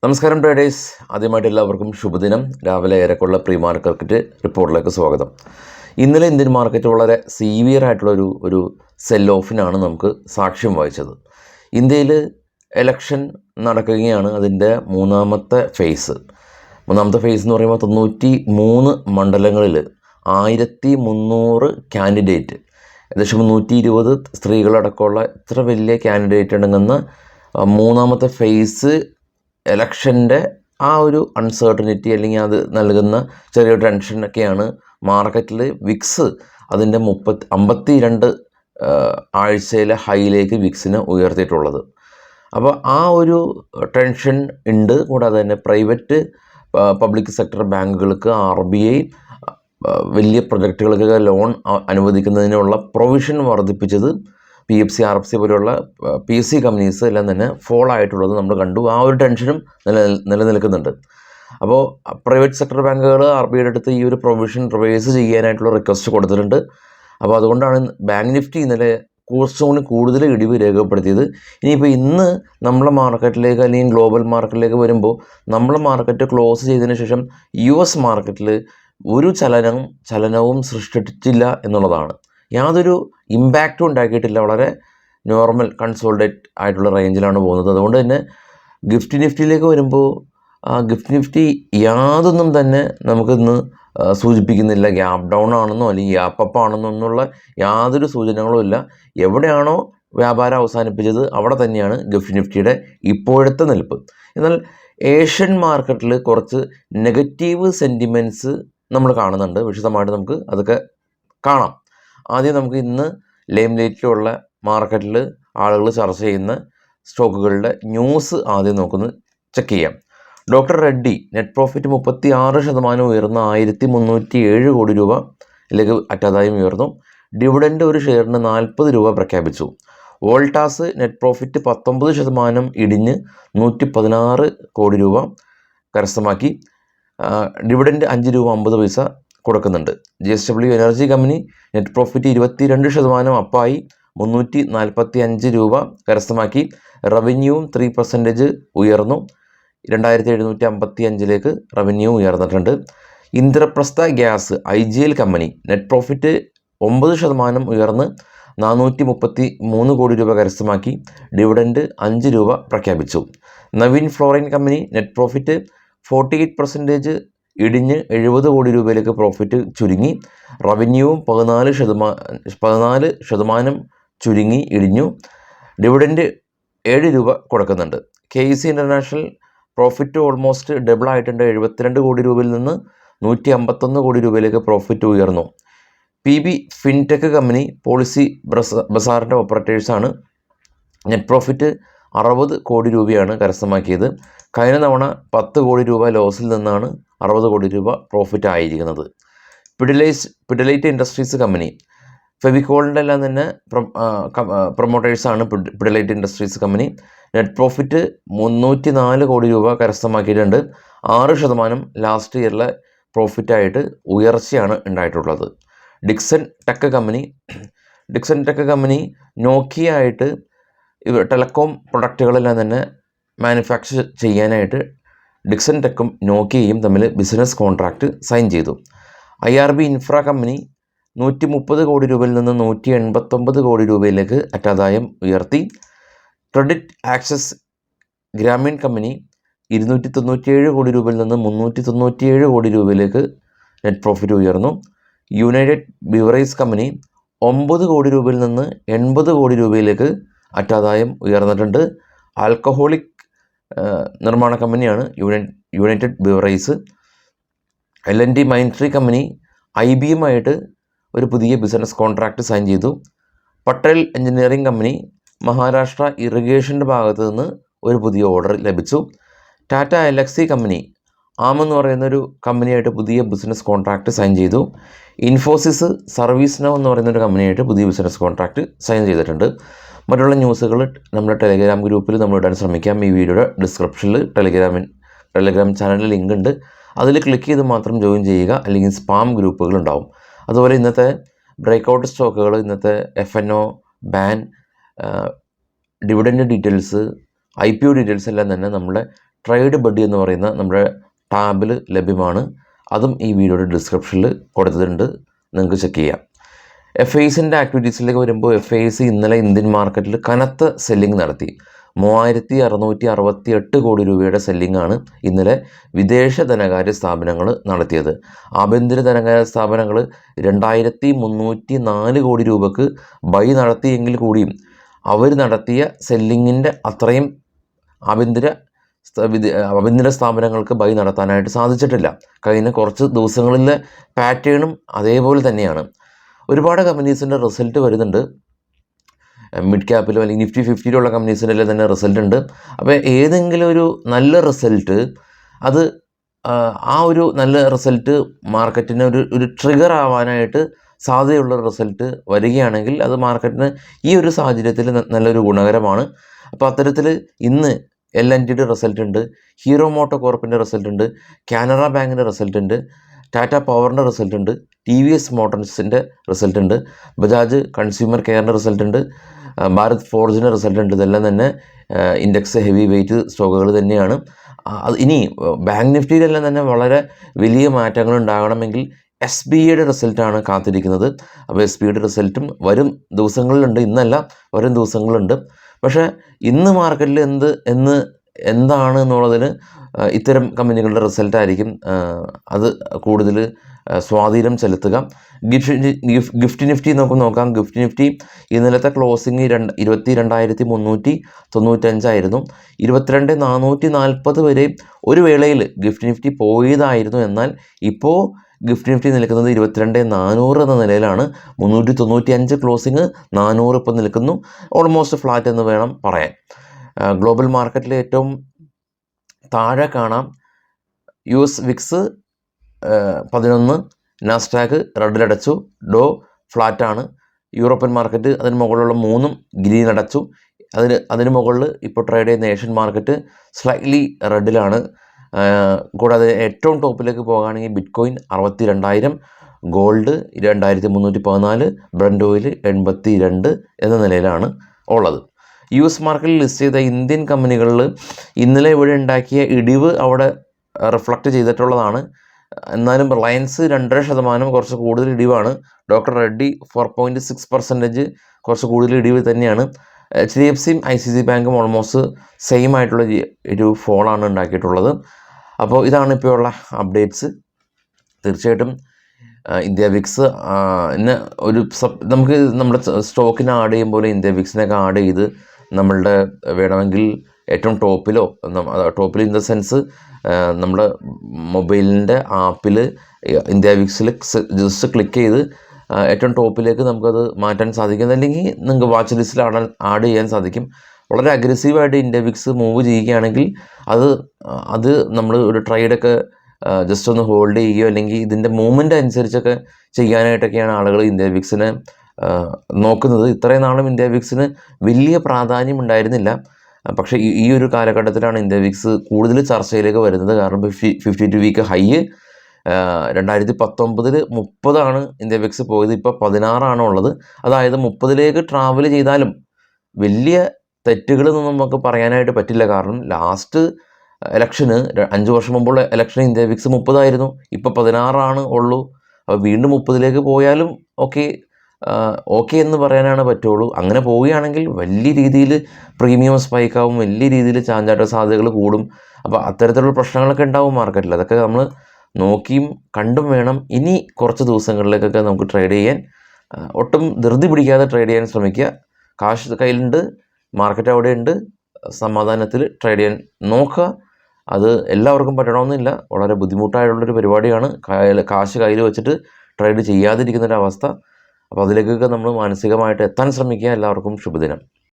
നമസ്കാരം ട്രേഡേഴ്സ്, ആദ്യമായിട്ട് എല്ലാവർക്കും ശുഭദിനം. രാവിലെ ഏറെക്കുള്ള പ്രീ മാർക്കറ്റ് റിപ്പോർട്ടിലേക്ക് സ്വാഗതം. ഇന്നലെ ഇന്ത്യൻ മാർക്കറ്റ് വളരെ സീവിയർ ആയിട്ടുള്ള ഒരു സെൽ ഓഫിനാണ് നമുക്ക് സാക്ഷ്യം വഹിച്ചത്. ഇന്ത്യയിൽ എലക്ഷൻ നടക്കുകയാണ്. അതിൻ്റെ മൂന്നാമത്തെ ഫേസ് എന്ന് പറയുമ്പോൾ 93 മണ്ഡലങ്ങളിൽ 1300 കാൻഡിഡേറ്റ്, ഏകദേശം 120 സ്ത്രീകളടക്കമുള്ള ഇത്ര വലിയ കാൻഡിഡേറ്റ് അടങ്ങുന്ന മൂന്നാമത്തെ ഫേസ് എലക്ഷൻ്റെ ആ ഒരു അൺസർട്ടനിറ്റി അല്ലെങ്കിൽ അത് നൽകുന്ന ചെറിയ ടെൻഷനൊക്കെയാണ് മാർക്കറ്റിൽ വിക്സ് അതിൻ്റെ 52 ആഴ്ചയിലെ ഹൈയിലേക്ക് വിക്സിനെ ഉയർത്തിയിട്ടുള്ളത്. അപ്പോൾ ആ ഒരു ടെൻഷൻ ഉണ്ട്. കൂടാതെ തന്നെ പ്രൈവറ്റ് പബ്ലിക് സെക്ടർ ബാങ്കുകൾക്ക് RBI വലിയ പ്രൊജക്റ്റുകൾക്ക് ലോൺ അനുവദിക്കുന്നതിനുള്ള പ്രൊവിഷൻ വർദ്ധിപ്പിച്ചത് PFC, RFC പോലെയുള്ള PC കമ്പനീസ് എല്ലാം തന്നെ ഫോൾ ആയിട്ടുള്ളത് നമ്മൾ കണ്ടു. ആ ഒരു ടെൻഷനും നിലനിൽക്കുന്നുണ്ട്. അപ്പോൾ പ്രൈവറ്റ് സെക്ടർ ബാങ്കുകൾ RBIയുടെ അടുത്ത് ഈ ഒരു പ്രൊവിഷൻ റിവേഴ്സ് ചെയ്യാനായിട്ടുള്ള റിക്വസ്റ്റ് കൊടുത്തിട്ടുണ്ട്. അപ്പോൾ അതുകൊണ്ടാണ് ബാങ്ക് നിഫ്റ്റി ഇന്നലെ കുറച്ചുകൂടി കൂടുതൽ ഇടിവ് രേഖപ്പെടുത്തിയത്. ഇനിയിപ്പോൾ ഇന്ന് നമ്മളെ മാർക്കറ്റിലേക്ക് അല്ലെങ്കിൽ ഗ്ലോബൽ മാർക്കറ്റിലേക്ക് വരുമ്പോൾ നമ്മളെ മാർക്കറ്റ് ക്ലോസ് ചെയ്തതിന് ശേഷം US മാർക്കറ്റിൽ ഒരു ചലനവും സൃഷ്ടിച്ചില്ല എന്നുള്ളതാണ്. യാതൊരു ഇമ്പാക്റ്റും ഉണ്ടാക്കിയിട്ടില്ല. വളരെ നോർമൽ കൺസോൾഡേറ്റ് ആയിട്ടുള്ള റേഞ്ചിലാണ് പോകുന്നത്. അതുകൊണ്ട് തന്നെ നിഫ്റ്റിയിലേക്ക് വരുമ്പോൾ ഗിഫ്റ്റ് നിഫ്റ്റി യാതൊന്നും തന്നെ നമുക്കിന്ന് സൂചിപ്പിക്കുന്നില്ല ഗ്യാപ്പ് ഡൗൺ ആണെന്നോ അല്ലെങ്കിൽ ഗ്യാപ്പ് അപ്പ് ആണെന്നോ എന്നുള്ള യാതൊരു സൂചനകളും ഇല്ല. എവിടെയാണോ വ്യാപാരം അവസാനിപ്പിച്ചത് അവിടെ തന്നെയാണ് ഗിഫ്റ്റ് നിഫ്റ്റിയുടെ ഇപ്പോഴത്തെ നിൽപ്പ്. എന്നാൽ ഏഷ്യൻ മാർക്കറ്റിൽ കുറച്ച് നെഗറ്റീവ് സെൻറ്റിമെൻറ്റ്സ് നമ്മൾ കാണുന്നുണ്ട്. വിശദമായിട്ട് നമുക്ക് അതൊക്കെ കാണാം. ആദ്യം നമുക്ക് ഇന്ന് ലൈം ലൈറ്റിലുള്ള മാർക്കറ്റിൽ ആളുകൾ ചർച്ച ചെയ്യുന്ന സ്റ്റോക്കുകളുടെ ന്യൂസ് ആദ്യം നമുക്കൊന്ന് ചെക്ക് ചെയ്യാം. ഡോക്ടർ റെഡ്ഡി നെറ്റ് പ്രോഫിറ്റ് 36% ഉയർന്ന 1307 കോടി രൂപയിലേക്ക് അറ്റാദായം ഉയർന്നു. ഡിവിഡൻഡ് ഒരു ഷെയറിന് 40 രൂപ പ്രഖ്യാപിച്ചു. വോൾട്ടാസ് നെറ്റ് പ്രോഫിറ്റ് 19% ഇടിഞ്ഞ് 116 കോടി രൂപ കരസ്ഥമാക്കി. ഡിവിഡൻഡ് 5 രൂപ 50 പൈസ കൊടുക്കുന്നുണ്ട്. JSW energy company net profit 22% അപ്പായി 345 രൂപ കരസ്ഥമാക്കി. റവന്യൂവും 3% ഉയർന്നു. 2755 റവന്യൂ ഉയർന്നിട്ടുണ്ട്. Indraprastha gas IGL company net profit 9% ഉയർന്ന് 433 കോടി രൂപ കരസ്ഥമാക്കി. ഡിവിഡൻഡ് 5 രൂപ പ്രഖ്യാപിച്ചു. Naveen florin company net profit 48% ഇടിഞ്ഞ് 70 കോടി രൂപയിലേക്ക് പ്രോഫിറ്റ് ചുരുങ്ങി. റവന്യൂവും 14% ചുരുങ്ങി ഇടിഞ്ഞു. ഡിവിഡൻഡ് 7 രൂപ കൊടുക്കുന്നുണ്ട്. KEC international profit almost double ആയിട്ടുണ്ട്. 72 കോടി രൂപയിൽ നിന്ന് 151 കോടി രൂപയിലേക്ക് പ്രോഫിറ്റ് ഉയർന്നു. PB ഫിൻടെക് കമ്പനി പോളിസി ബസാറിൻ്റെ ഓപ്പറേറ്റേഴ്സാണ്. നെറ്റ് പ്രോഫിറ്റ് 60 കോടി രൂപയാണ് കരസ്ഥമാക്കിയത്. കഴിഞ്ഞ തവണ 10 കോടി രൂപ ലോസിൽ നിന്നാണ് 60 കോടി രൂപ പ്രോഫിറ്റ് ആയിരിക്കുന്നത്. പിഡിലൈറ്റ് ഇൻഡസ്ട്രീസ് കമ്പനി ഫെവിക്കോളിൻ്റെ എല്ലാം തന്നെ പ്രൊമോട്ടേഴ്സാണ് Pidilite industries company. Net profit 304 കോടി രൂപ കരസ്ഥമാക്കിയിട്ടുണ്ട്. 6% ലാസ്റ്റ് ഇയറിലെ പ്രോഫിറ്റായിട്ട് ഉയർച്ചയാണ് ഉണ്ടായിട്ടുള്ളത്. ഡിക്സൺ ടെക് കമ്പനി നോക്കിയ ആയിട്ട് ടെലകോം പ്രൊഡക്റ്റുകളെല്ലാം തന്നെ മാനുഫാക്ചർ ചെയ്യാനായിട്ട് ഡിക്സൺ ടെക്കും നോക്കിയയും തമ്മിൽ ബിസിനസ് കോൺട്രാക്റ്റ് സൈൻ ചെയ്തു. IRB ഇൻഫ്ര കമ്പനി 130 കോടി രൂപയിൽ നിന്ന് 189 കോടി രൂപയിലേക്ക് അറ്റാദായം ഉയർത്തി. ക്രെഡിറ്റ് ആക്സസ് ഗ്രാമീൺ കമ്പനി 297 കോടി രൂപയിൽ നിന്ന് 397 കോടി രൂപയിലേക്ക് നെറ്റ് പ്രോഫിറ്റ് ഉയർന്നു. യുണൈറ്റഡ് ബിവറേജ് കമ്പനി 9 കോടി രൂപയിൽ നിന്ന് 80 കോടി രൂപയിലേക്ക് അറ്റാദായം ഉയർന്നിട്ടുണ്ട്. ആൽക്കഹോളിക് നിർമ്മാണ കമ്പനിയാണ് United Beverage. L&T Mindtree company IBM ആയിട്ട് ഒരു പുതിയ ബിസിനസ് കോൺട്രാക്റ്റ് സൈൻ ചെയ്തു. പട്ടേൽ എഞ്ചിനീയറിംഗ് കമ്പനി മഹാരാഷ്ട്ര ഇറിഗേഷൻ്റെ ഭാഗത്ത് നിന്ന് ഒരു പുതിയ ഓർഡർ ലഭിച്ചു. ടാറ്റ എലക്സി കമ്പനി എന്ന് പറയുന്നൊരു കമ്പനിയായിട്ട് പുതിയ ബിസിനസ് കോൺട്രാക്റ്റ് സൈൻ ചെയ്തു. ഇൻഫോസിസ് സർവീസ് നൗ എന്ന് പറയുന്നൊരു കമ്പനിയായിട്ട് പുതിയ ബിസിനസ് കോൺട്രാക്റ്റ് സൈൻ ചെയ്തിട്ടുണ്ട്. മറ്റുള്ള ന്യൂസുകൾ നമ്മുടെ ടെലിഗ്രാം ഗ്രൂപ്പിൽ നമ്മൾ ഇടാൻ ശ്രമിക്കാം. ഈ വീഡിയോയുടെ ഡിസ്ക്രിപ്ഷനിൽ ടെലിഗ്രാം ചാനലിൽ ലിങ്ക് ഉണ്ട്. അതിൽ ക്ലിക്ക് ചെയ്ത് മാത്രം ജോയിൻ ചെയ്യുക, അല്ലെങ്കിൽ സ്പാം ഗ്രൂപ്പുകൾ ഉണ്ടാവും. അതുപോലെ ഇന്നത്തെ ബ്രേക്കൗട്ട് സ്റ്റോക്കുകൾ, ഇന്നത്തെ FNO, ban, dividend details, IPO details എല്ലാം തന്നെ നമ്മുടെ ട്രേഡ് ബഡ്ഡി എന്ന് പറയുന്ന നമ്മുടെ ടാബിൽ ലഭ്യമാണ്. അതും ഈ വീഡിയോയുടെ ഡിസ്ക്രിപ്ഷനിൽ കൊടുത്തിട്ടുണ്ട്, നിങ്ങൾക്ക് ചെക്ക് ചെയ്യാം. FISൻ്റെ ആക്ടിവിറ്റീസിലേക്ക് വരുമ്പോൾ FIS ഇന്നലെ ഇന്ത്യൻ മാർക്കറ്റിൽ കനത്ത സെല്ലിംഗ് നടത്തി. 3668 കോടി രൂപയുടെ സെല്ലിംഗാണ് ഇന്നലെ വിദേശ ധനകാര്യ സ്ഥാപനങ്ങൾ നടത്തിയത്. ആഭ്യന്തര ധനകാര്യ സ്ഥാപനങ്ങൾ 2304 കോടി രൂപക്ക് ബൈ നടത്തിയെങ്കിൽ കൂടിയും അവർ നടത്തിയ സെല്ലിങ്ങിൻ്റെ അത്രയും ആഭ്യന്തര സ്ഥാപനങ്ങൾക്ക് ബൈ നടത്താനായിട്ട് സാധിച്ചിട്ടില്ല. കഴിഞ്ഞ കുറച്ച് ദിവസങ്ങളിലെ പാറ്റേണും അതേപോലെ തന്നെയാണ്. ഒരുപാട് കമ്പനീസിൻ്റെ റിസൾട്ട് വരുന്നുണ്ട്. മിഡ് ക്യാപ്പിലോ അല്ലെങ്കിൽ നിഫ്റ്റി 50-ലുള്ള കമ്പനീസിൻ്റെ എല്ലാം തന്നെ റിസൾട്ട് ഉണ്ട്. അപ്പോൾ ഏതെങ്കിലും ഒരു നല്ല റിസൾട്ട് അത് ആ ഒരു നല്ല റിസൾട്ട് മാർക്കറ്റിന് ഒരു ട്രിഗർ ആവാനായിട്ട് സാധ്യതയുള്ള റിസൾട്ട് വരികയാണെങ്കിൽ അത് മാർക്കറ്റിന് ഈ ഒരു സാഹചര്യത്തിൽ നല്ലൊരു ഗുണകരമാണ്. അപ്പോൾ അത്തരത്തിൽ ഇന്ന് L&Tയുടെ റിസൾട്ട് ഉണ്ട്, ഹീറോ മോട്ടോ കോർപ്പിൻ്റെ റിസൾട്ട് ഉണ്ട്, കാനറ ബാങ്കിൻ്റെ റിസൾട്ട് ഉണ്ട്, ടാറ്റ പവറിൻ്റെ റിസൾട്ട് ഉണ്ട്, TVS മോട്ടോഴ്സിൻ്റെ റിസൾട്ട് ഉണ്ട്, ബജാജ് കൺസ്യൂമർ കെയറിൻ്റെ റിസൾട്ട് ഉണ്ട്, ഭാരത് ഫോർജിൻ്റെ റിസൾട്ട് ഉണ്ട്. ഇതെല്ലാം തന്നെ ഇൻഡെക്സ് ഹെവി വെയ്റ്റ് സ്റ്റോക്കുകൾ തന്നെയാണ്. ഇനി ബാങ്ക് നിഫ്റ്റിയിലെല്ലാം തന്നെ വളരെ വലിയ മാറ്റങ്ങൾ ഉണ്ടാകണമെങ്കിൽ SBIയുടെ റിസൾട്ടാണ് കാത്തിരിക്കുന്നത്. അപ്പോൾ SBIയുടെ റിസൾട്ടും വരും ദിവസങ്ങളിലുണ്ട്, ഇന്നല്ല വരും ദിവസങ്ങളുണ്ട്. പക്ഷേ ഇന്ന് മാർക്കറ്റിൽ എന്താണ് എന്നുള്ളതിന് ഇത്തരം കമ്പനികളുടെ റിസൾട്ടായിരിക്കും അത് കൂടുതൽ സ്വാധീനം ചെലുത്തുക. ഗിഫ്റ്റ് നിഫ്റ്റി നമുക്ക് നോക്കാം. ഗിഫ്റ്റ് നിഫ്റ്റി ഇന്നലത്തെ ക്ലോസിങ് 22,395 22,440 വരെ ഒരു വേളയിൽ ഗിഫ്റ്റ് നിഫ്റ്റി പോയതായിരുന്നു. എന്നാൽ ഇപ്പോൾ ഗിഫ്റ്റ് നിഫ്റ്റി നിൽക്കുന്നത് 22,400 എന്ന നിലയിലാണ്. 395 ക്ലോസിങ്, 400 ഇപ്പോൾ നിൽക്കുന്നു. ഓൾമോസ്റ്റ് ഫ്ലാറ്റ് എന്ന് വേണം പറയാൻ. ഗ്ലോബൽ മാർക്കറ്റിൽ ഏറ്റവും താഴെ കാണാം US വിക്സ് 11, നാസ്ഡാക്ക് റെഡിലടച്ചു, ഡോ ഫ്ലാറ്റാണ്. യൂറോപ്യൻ മാർക്കറ്റ് അതിന് മുകളിലുള്ള 3ഉം ഗ്രീൻ അടച്ചു. അതിന് മുകളിൽ ഇപ്പോൾ ട്രേഡ് ചെയ്യുന്ന ഏഷ്യൻ മാർക്കറ്റ് സ്ലൈറ്റ്ലി റെഡിലാണ്. കൂടാതെ ഏറ്റവും ടോപ്പിലേക്ക് പോകുകയാണെങ്കിൽ ബിറ്റ്കോയിൻ 62,000, ഗോൾഡ് 2,314, ബ്രന്റ് ഓയിൽ 82 എന്ന നിലയിലാണ് ഉള്ളത്. US മാർക്കറ്റിൽ ലിസ്റ്റ് ചെയ്ത ഇന്ത്യൻ കമ്പനികളിൽ ഇന്നലെ ഇവിടെ ഉണ്ടാക്കിയ ഇടിവ് അവിടെ റിഫ്ലക്റ്റ് ചെയ്തിട്ടുള്ളതാണ്. എന്നാലും റിലയൻസ് 2.5% കുറച്ച് കൂടുതൽ ഇടിവാണ്. ഡോക്ടർ റെഡ്ഡി 4.6% കുറച്ച് കൂടുതൽ ഇടിവ് തന്നെയാണ്. HDFCയും ICICI ബാങ്കും ഓൾമോസ്റ്റ് സെയിം ആയിട്ടുള്ള ഒരു ഫോളാണ് ഉണ്ടാക്കിയിട്ടുള്ളത്. അപ്പോൾ ഇതാണ് ഇപ്പോഴുള്ള അപ്ഡേറ്റ്സ്. തീർച്ചയായിട്ടും ഇന്ത്യ വിക്സ് നമുക്ക് നമ്മുടെ സ്റ്റോക്കിനെ ആഡ് ചെയ്യുമ്പോൾ ഇന്ത്യ വിക്സിനൊക്കെ ആഡ് ചെയ്ത് നമ്മളുടെ വേണമെങ്കിൽ ഏറ്റവും ടോപ്പിൽ ഇൻ ദ സെൻസ് നമ്മുടെ മൊബൈലിൻ്റെ ആപ്പിൽ ഇന്ത്യ വിക്സിൽ ജസ്റ്റ് ക്ലിക്ക് ചെയ്ത് ഏറ്റവും ടോപ്പിലേക്ക് നമുക്കത് മാറ്റാൻ സാധിക്കും. അല്ലെങ്കിൽ നിങ്ങൾക്ക് വാച്ച് ലിസ്റ്റിൽ ആഡ് ചെയ്യാൻ സാധിക്കും. വളരെ അഗ്രസീവായിട്ട് ഇന്ത്യ വിക്സ് മൂവ് ചെയ്യുകയാണെങ്കിൽ അത് നമ്മൾ ഒരു ട്രേഡൊക്കെ ജസ്റ്റ് ഒന്ന് ഹോൾഡ് ചെയ്യുകയോ അല്ലെങ്കിൽ ഇതിൻ്റെ മൂവ്മെൻറ്റ് അനുസരിച്ചൊക്കെ ചെയ്യാനായിട്ടൊക്കെയാണ് ആളുകൾ ഇന്ത്യ വിക്സിനെ നോക്കുന്നത്. ഇത്രയും നാളും ഇന്ത്യ വിക്സിന് വലിയ പ്രാധാന്യം ഉണ്ടായിരുന്നില്ല. പക്ഷേ ഈ ഒരു കാലഘട്ടത്തിലാണ് ഇന്ത്യ വിക്സ് കൂടുതൽ ചർച്ചയിലേക്ക് വരുന്നത്. കാരണം 52 വീക്ക് ഹൈ 2019 30 ഇന്ത്യ വിക്സ് പോയത്. ഇപ്പോൾ 16 ഉള്ളത്. അതായത് 30ലേക്ക് ട്രാവൽ ചെയ്താലും വലിയ തെറ്റുകളൊന്നും നമുക്ക് പറയാനായിട്ട് പറ്റില്ല. കാരണം ലാസ്റ്റ് ഇലക്ഷന് 5 വർഷം മുമ്പുള്ള ഇലക്ഷന് ഇന്ത്യ വിക്സ് 30 ഇപ്പോൾ 16 ഉള്ളൂ. അപ്പോൾ വീണ്ടും 30ലേക്ക് പോയാലും ഓക്കെ എന്ന് പറയാനാണ് പറ്റുള്ളൂ. അങ്ങനെ പോവുകയാണെങ്കിൽ വലിയ രീതിയിൽ പ്രീമിയം സ്പൈക്കാവും, വലിയ രീതിയിൽ ചാഞ്ചാട്ട സാധ്യതകൾ കൂടും. അപ്പോൾ അത്തരത്തിലുള്ള പ്രശ്നങ്ങളൊക്കെ ഉണ്ടാവും മാർക്കറ്റിൽ. അതൊക്കെ നമ്മൾ നോക്കിയും കണ്ടും വേണം ഇനി കുറച്ച് ദിവസങ്ങളിലേക്കൊക്കെ നമുക്ക് ട്രേഡ് ചെയ്യാൻ. ഒട്ടും ധൃതി പിടിക്കാതെ ട്രേഡ് ചെയ്യാൻ ശ്രമിക്കുക. കാശ് കയ്യിലുണ്ട്, മാർക്കറ്റ് അവിടെയുണ്ട്, സമാധാനത്തിൽ ട്രേഡ് ചെയ്യാൻ നോക്കുക. അത് എല്ലാവർക്കും പറ്റണമെന്നില്ല. വളരെ ബുദ്ധിമുട്ടായിട്ടുള്ളൊരു പരിപാടിയാണ് കാശ് കയ്യിൽ വെച്ചിട്ട് ട്രേഡ് ചെയ്യാതിരിക്കുന്നൊരവസ്ഥ. അപ്പോൾ അതിലേക്കൊക്കെ നമ്മൾ മാനസികമായിട്ട് എത്താൻ ശ്രമിക്കുക. എല്ലാവർക്കും ശുഭദിനം.